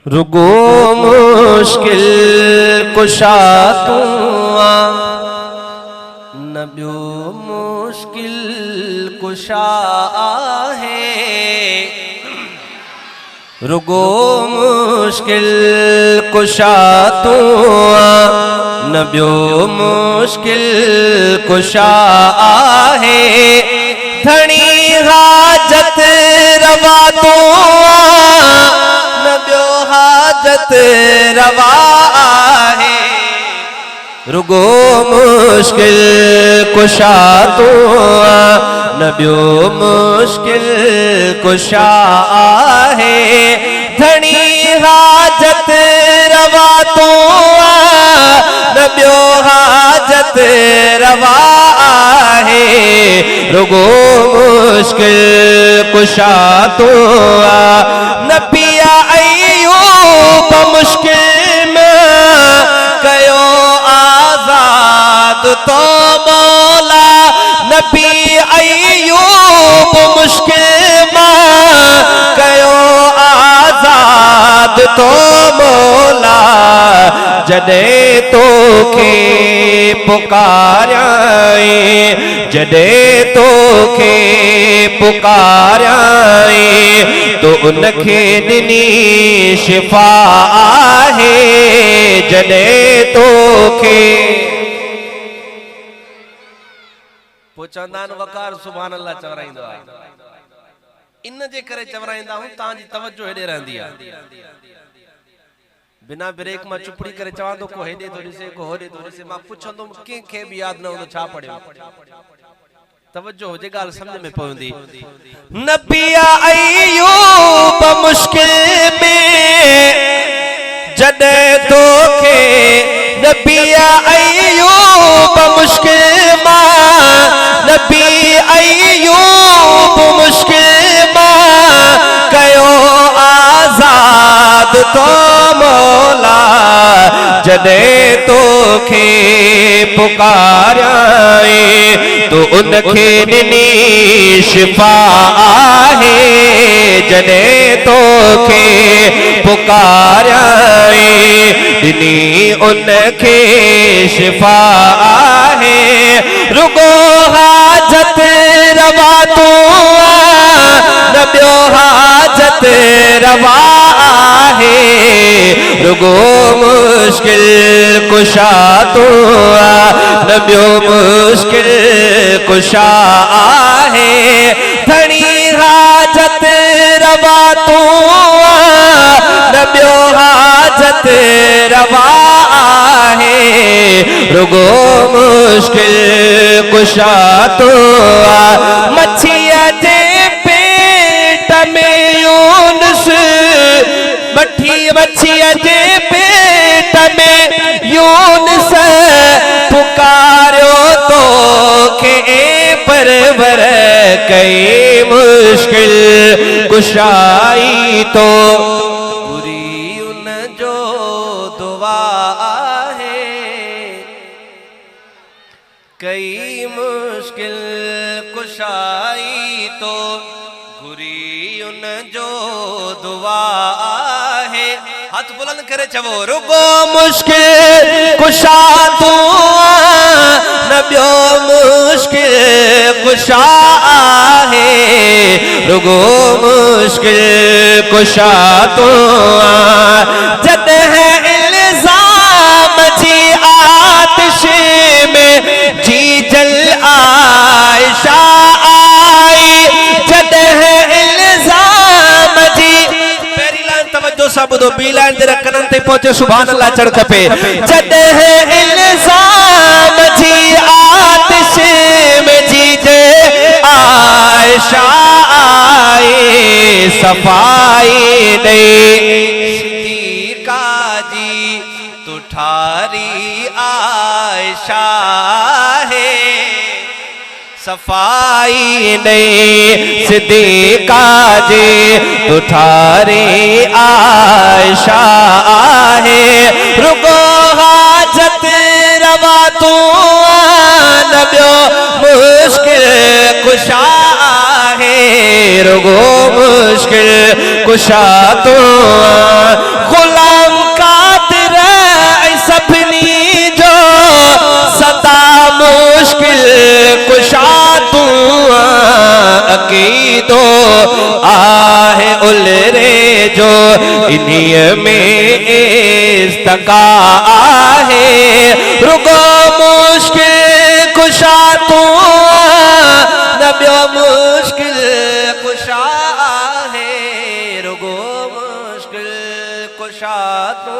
रुगो मुश्किल कुशा तू न ॿियो मुश्किल कुशा आहे। रुगो मुश्किल कुशा तू न ॿियो मुश्किल कुशा आहे। धणी हाजत रवा तू न ॿियो हाजत रवा आहे। रुगो मुश्किल कुशा तू न ॿियो मुश्किल कुशा आहे। धणी हाजत रवा तू न ॿियो हाजत रवा आहे। रुगो मुश्किल कुशा तू न पिया अयूब मुश्किल में कयो आजाद तो मौला। नबी अयूब मुश्किल में कयो आजाद तो मौला। जडे तो के पुकाराए जडे तो के पुकाराए तो उनखे दिनी शिफा आहे। जडे तो के चवंदा वकार सुभान अल्लाह चवराईंदो आहे। इन जे करे चवराईंदा हूं तांजी तवज्जो हेडे रहंदी आहे। बिना ब्रेक में चुपड़ी करे चवां तो को हेडे तो ॾिसे को होडे तो ॾिसे। मां पुछंदो कंहिंखे बि याद न हूंदो छा पढ़ियो। तवज्जो हुजे ॻाल्हि समझ में पवंदी। नबी अयूब मुश्किल में जडे तो के नबी अयूब मुश्किल नबी अयूब मुश्किल कयो आजाद तो मौला। जडे तो के पुकाराए तो उनखे दिनी शिफा आहे। जडे तो के पुकाराए दिनी उनखे शिफा आहे। रुगो हाजत रवा तू न ॿियो हाजत रवा आहे। रुगो मुश्किल कुशा तू न ॿियो मुश्किल कुशा आहे। धणी हाजत रवा तू न ॿियो हाजत रवा आहे। रुगो मुश्किल कुशा तू मछिया जे पेट में यूनुस मछिया जे पेट में यूनुस पुकारो तो के परवर कई मुश्किल कुशाई तो बुरी उन जो दुआ आहे। कई मुश्किल कुशाई तो बुरी उन जो दुआ है। हाथ बुलंद करे चवो रुगो मुश्किल कुशा तू न ॿियो मुश्किल कुशा आहे। रुगो मुश्किल कुशा तू जॾहिं इल्ज़ाम जी आतिश में जी जल आयशा आई। जॾहिं इल्ज़ाम जी पहिरीं लाइन तवज्जो सां ॿुधो ॿी लाइन ते कननि ते पहुचे सुभान अल्लाह चढ़ खपे। जॾहिं इल्ज़ाम जी आतिश में जी जे आयशा आई। सफाई ॾे सिद्दीक़ा जी तू ठारी आयशा है। सफाई नहीं सिद्दीक़ा जी तू ठारी आयशा है। रुगो हाजत रवा तू न ॿियो मुश्किल कुशा है। रुगो मुश्किल कुशा तू गुलाम कादिर सभिनी जो सदा मुश्किल कुशा तू अकीदो आहे उलरे जो इन्हीं में इस्तका आहे रुगो मुश्किल कुशा तू न ॿियो मुश्किल कुशा है रुगो मुश्किल कुशा तू